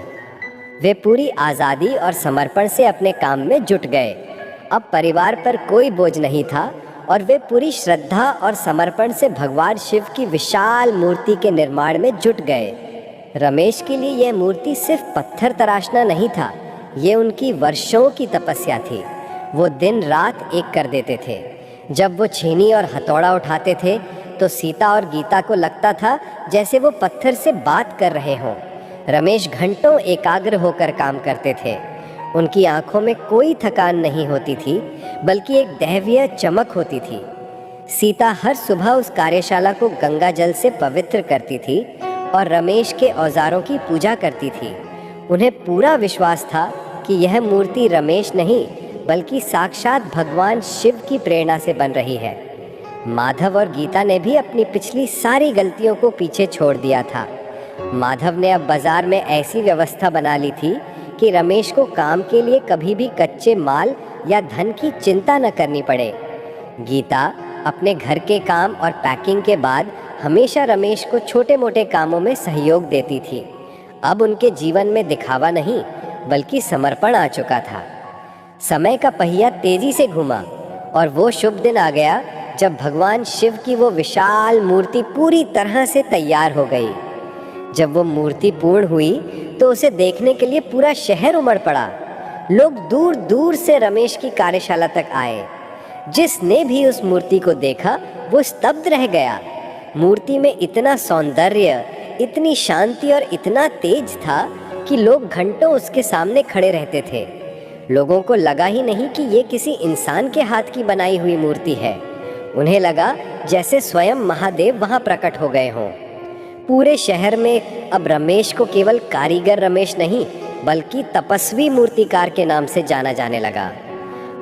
वे पूरी आज़ादी और समर्पण से अपने काम में जुट गए। अब परिवार पर कोई बोझ नहीं था और वे पूरी श्रद्धा और समर्पण से भगवान शिव की विशाल मूर्ति के निर्माण में जुट गए। रमेश के लिए यह मूर्ति सिर्फ पत्थर तराशना नहीं था, ये उनकी वर्षों की तपस्या थी। वो दिन रात एक कर देते थे। जब वो छीनी और हथौड़ा उठाते थे तो सीता और गीता को लगता था जैसे वो पत्थर से बात कर रहे हों। रमेश घंटों एकाग्र होकर काम करते थे। उनकी आंखों में कोई थकान नहीं होती थी, बल्कि एक दैवीय चमक होती थी। सीता हर सुबह उस कार्यशाला को गंगा जल से पवित्र करती थी और रमेश के औजारों की पूजा करती थी। उन्हें पूरा विश्वास था कि यह मूर्ति रमेश नहीं बल्कि साक्षात भगवान शिव की प्रेरणा से बन रही है। माधव और गीता ने भी अपनी पिछली सारी गलतियों को पीछे छोड़ दिया था। माधव ने अब बाजार में ऐसी व्यवस्था बना ली थी कि रमेश को काम के लिए कभी भी कच्चे माल या धन की चिंता न करनी पड़े। गीता अपने घर के काम और पैकिंग के बाद हमेशा रमेश को छोटे मोटे कामों में सहयोग देती थी। अब उनके जीवन में दिखावा नहीं बल्कि समर्पण आ चुका था। समय का पहिया तेजी से घूमा और वो शुभ दिन आ गया जब भगवान शिव की वो विशाल मूर्ति पूरी तरह से तैयार हो गई। जब वो मूर्ति पूर्ण हुई तो उसे देखने के लिए पूरा शहर उमड़ पड़ा। लोग दूर दूर से रमेश की कार्यशाला तक आए। जिसने भी उस मूर्ति को देखा वो स्तब्ध रह गया। मूर्ति में इतना सौंदर्य, इतनी शांति और इतना तेज था कि लोग घंटों उसके सामने खड़े रहते थे। लोगों को लगा ही नहीं कि ये किसी इंसान के हाथ की बनाई हुई मूर्ति है। उन्हें लगा जैसे स्वयं महादेव वहाँ प्रकट हो गए हों। पूरे शहर में अब रमेश को केवल कारीगर रमेश नहीं बल्कि तपस्वी मूर्तिकार के नाम से जाना जाने लगा।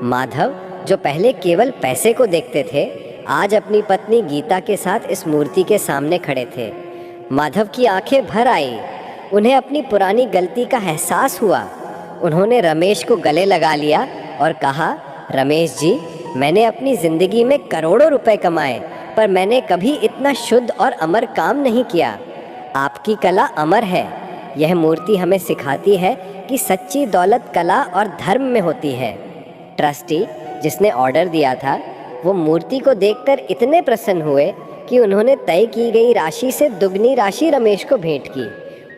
माधव, जो पहले केवल पैसे को देखते थे, आज अपनी पत्नी गीता के साथ इस मूर्ति के सामने खड़े थे। माधव की आंखें भर आई। उन्हें अपनी पुरानी गलती का एहसास हुआ। उन्होंने रमेश को गले लगा लिया और कहा, रमेश जी, मैंने अपनी ज़िंदगी में करोड़ों रुपए कमाए पर मैंने कभी इतना शुद्ध और अमर काम नहीं किया। आपकी कला अमर है। यह मूर्ति हमें सिखाती है कि सच्ची दौलत कला और धर्म में होती है। ट्रस्टी, जिसने ऑर्डर दिया था, वो मूर्ति को देखकर इतने प्रसन्न हुए कि उन्होंने तय की गई राशि से दुगनी राशि रमेश को भेंट की।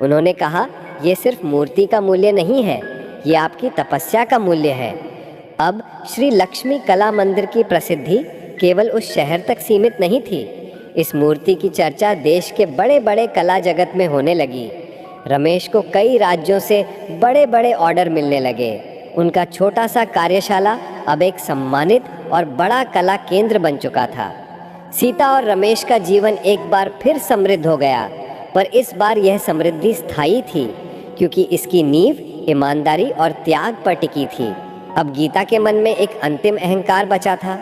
उन्होंने कहा, ये सिर्फ मूर्ति का मूल्य नहीं है, ये आपकी तपस्या का मूल्य है। अब श्री लक्ष्मी कला मंदिर की प्रसिद्धि केवल उस शहर तक सीमित नहीं थी। इस मूर्ति की चर्चा देश के बड़े बड़े कला जगत में होने लगी। रमेश को कई राज्यों से बड़े बड़े ऑर्डर मिलने लगे। उनका छोटा सा कार्यशाला अब एक सम्मानित और बड़ा कला केंद्र बन चुका था। सीता और रमेश का जीवन एक बार फिर समृद्ध हो गया, पर इस बार यह समृद्धि स्थायी थी, क्योंकि इसकी नींव ईमानदारी और त्याग पर टिकी थी। अब गीता के मन में एक अंतिम अहंकार बचा था,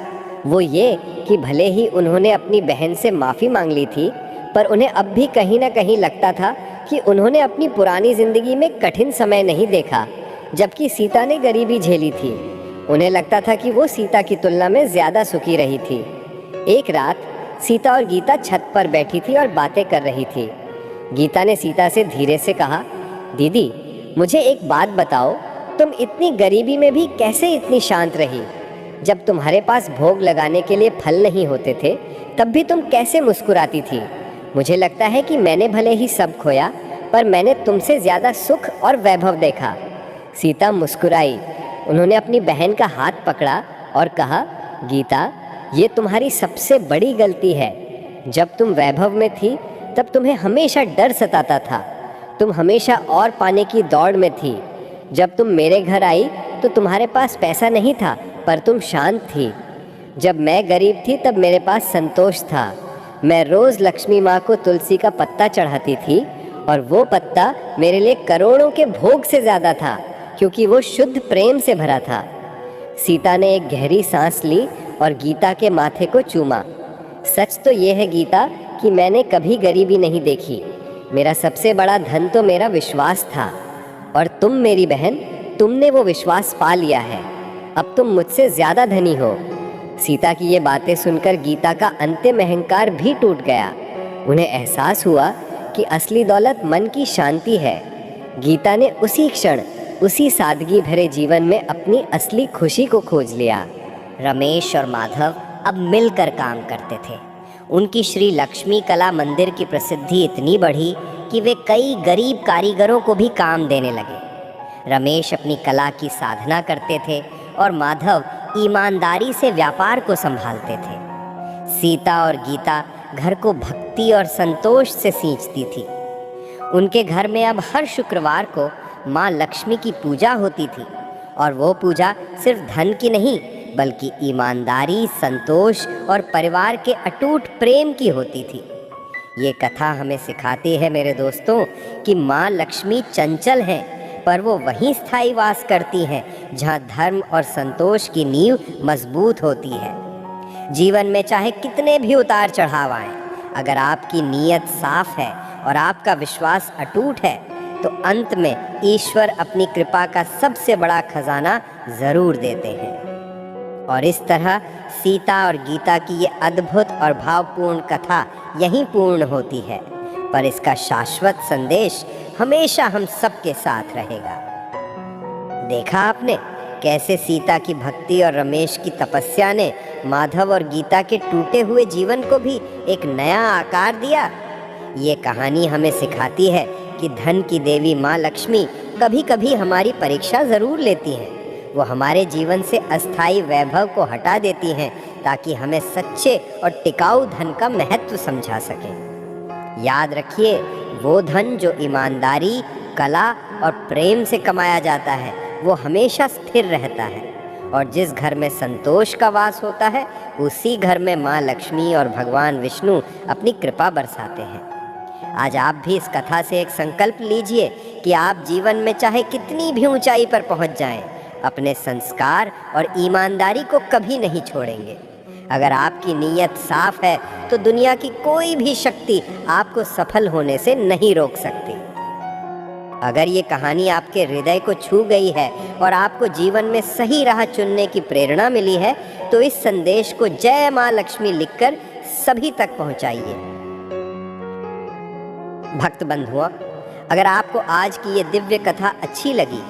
वो ये कि भले ही उन्होंने अपनी बहन से माफ़ी मांग ली थी, पर उन्हें अब भी कहीं ना कहीं लगता था कि उन्होंने अपनी पुरानी ज़िंदगी में कठिन समय नहीं देखा, जबकि सीता ने गरीबी झेली थी। उन्हें लगता था कि वो सीता की तुलना में ज़्यादा सुखी रही थी। एक रात सीता और गीता छत पर बैठी थी और बातें कर रही थी। गीता ने सीता से धीरे से कहा, दीदी मुझे एक बात बताओ, तुम इतनी गरीबी में भी कैसे इतनी शांत रही? जब तुम्हारे पास भोग लगाने के लिए फल नहीं होते थे, तब भी तुम कैसे मुस्कुराती थी? मुझे लगता है कि मैंने भले ही सब खोया, पर मैंने तुमसे ज़्यादा सुख और वैभव देखा। सीता मुस्कुराई। उन्होंने अपनी बहन का हाथ पकड़ा और कहा, गीता ये तुम्हारी सबसे बड़ी गलती है। जब तुम वैभव में थी तब तुम्हें हमेशा डर सताता था, तुम हमेशा और पाने की दौड़ में थी। जब तुम मेरे घर आई तो तुम्हारे पास पैसा नहीं था, पर तुम शांत थी। जब मैं गरीब थी तब मेरे पास संतोष था। मैं रोज़ लक्ष्मी माँ को तुलसी का पत्ता चढ़ाती थी, और वो पत्ता मेरे लिए करोड़ों के भोग से ज़्यादा था, क्योंकि वो शुद्ध प्रेम से भरा था। सीता ने एक गहरी सांस ली और गीता के माथे को चूमा। सच तो ये है गीता कि मैंने कभी गरीबी नहीं देखी। मेरा सबसे बड़ा धन तो मेरा विश्वास था, और तुम मेरी बहन, तुमने वो विश्वास पा लिया है। अब तुम मुझसे ज़्यादा धनी हो। सीता की ये बातें सुनकर गीता का अंतिम अहंकार भी टूट गया। उन्हें एहसास हुआ कि असली दौलत मन की शांति है। गीता ने उसी क्षण, उसी सादगी भरे जीवन में अपनी असली खुशी को खोज लिया। रमेश और माधव अब मिलकर काम करते थे। उनकी श्री लक्ष्मी कला मंदिर की प्रसिद्धि इतनी बढ़ी कि वे कई गरीब कारीगरों को भी काम देने लगे। रमेश अपनी कला की साधना करते थे और माधव ईमानदारी से व्यापार को संभालते थे। सीता और गीता घर को भक्ति और संतोष से सींचती थी। उनके घर में अब हर शुक्रवार को माँ लक्ष्मी की पूजा होती थी, और वो पूजा सिर्फ धन की नहीं, बल्कि ईमानदारी, संतोष और परिवार के अटूट प्रेम की होती थी। ये कथा हमें सिखाती है मेरे दोस्तों कि माँ लक्ष्मी चंचल हैं, पर वो वहीं स्थायी वास करती हैं जहाँ धर्म और संतोष की नींव मजबूत होती है। जीवन में चाहे कितने भी उतार चढ़ाव आएं, अगर आपकी नीयत साफ है और आपका विश्वास अटूट है, तो अंत में ईश्वर अपनी कृपा का सबसे बड़ा खजाना ज़रूर देते हैं। और इस तरह सीता और गीता की ये अद्भुत और भावपूर्ण कथा यहीं पूर्ण होती है, पर इसका शाश्वत संदेश हमेशा हम सबके साथ रहेगा। देखा आपने कैसे सीता की भक्ति और रमेश की तपस्या ने माधव और गीता के टूटे हुए जीवन को भी एक नया आकार दिया। ये कहानी हमें सिखाती है कि धन की देवी माँ लक्ष्मी कभी कभी हमारी परीक्षा ज़रूर लेती हैं। वो हमारे जीवन से अस्थायी वैभव को हटा देती हैं, ताकि हमें सच्चे और टिकाऊ धन का महत्व समझा सकें। याद रखिए, वो धन जो ईमानदारी, कला और प्रेम से कमाया जाता है, वो हमेशा स्थिर रहता है, और जिस घर में संतोष का वास होता है, उसी घर में माँ लक्ष्मी और भगवान विष्णु अपनी कृपा बरसाते हैं। आज आप भी इस कथा से एक संकल्प लीजिए कि आप जीवन में चाहे कितनी भी ऊंचाई पर पहुंच जाएं, अपने संस्कार और ईमानदारी को कभी नहीं छोड़ेंगे। अगर आपकी नीयत साफ है तो दुनिया की कोई भी शक्ति आपको सफल होने से नहीं रोक सकती। अगर ये कहानी आपके हृदय को छू गई है और आपको जीवन में सही राह चुनने की प्रेरणा मिली है, तो इस संदेश को जय माँ लक्ष्मी लिखकर सभी तक पहुंचाइए। भक्त बंधुओं, अगर आपको आज की ये दिव्य कथा अच्छी लगी,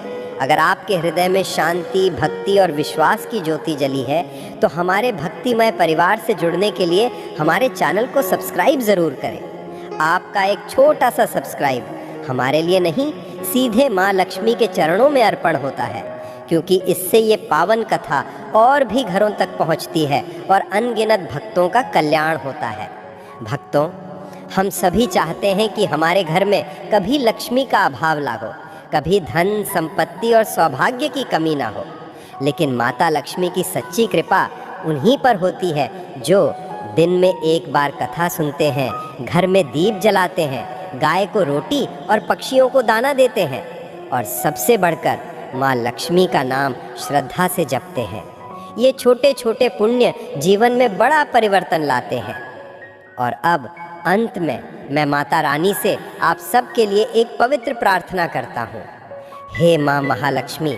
अगर आपके हृदय में शांति, भक्ति और विश्वास की ज्योति जली है, तो हमारे भक्तिमय परिवार से जुड़ने के लिए हमारे चैनल को सब्सक्राइब ज़रूर करें। आपका एक छोटा सा सब्सक्राइब हमारे लिए नहीं, सीधे माँ लक्ष्मी के चरणों में अर्पण होता है, क्योंकि इससे ये पावन कथा और भी घरों तक पहुँचती है और अनगिनत भक्तों का कल्याण होता है। भक्तों, हम सभी चाहते हैं कि हमारे घर में कभी लक्ष्मी का अभाव ना हो, कभी धन, संपत्ति और सौभाग्य की कमी ना हो, लेकिन माता लक्ष्मी की सच्ची कृपा उन्हीं पर होती है जो दिन में एक बार कथा सुनते हैं, घर में दीप जलाते हैं, गाय को रोटी और पक्षियों को दाना देते हैं और सबसे बढ़कर माँ लक्ष्मी का नाम श्रद्धा से जपते हैं। ये छोटे छोटे पुण्य जीवन में बड़ा परिवर्तन लाते हैं। और अब अंत में मैं माता रानी से आप सबके लिए एक पवित्र प्रार्थना करता हूँ। हे माँ महालक्ष्मी,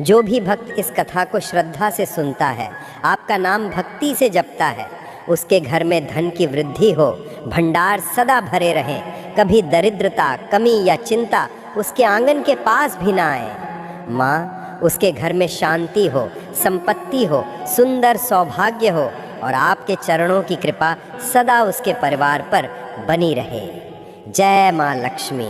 जो भी भक्त इस कथा को श्रद्धा से सुनता है, आपका नाम भक्ति से जपता है, उसके घर में धन की वृद्धि हो, भंडार सदा भरे रहें, कभी दरिद्रता, कमी या चिंता उसके आंगन के पास भी ना आए। माँ, उसके घर में शांति हो, संपत्ति हो, सुंदर सौभाग्य हो और आपके चरणों की कृपा सदा उसके परिवार पर बनी रहे। जय माँ लक्ष्मी।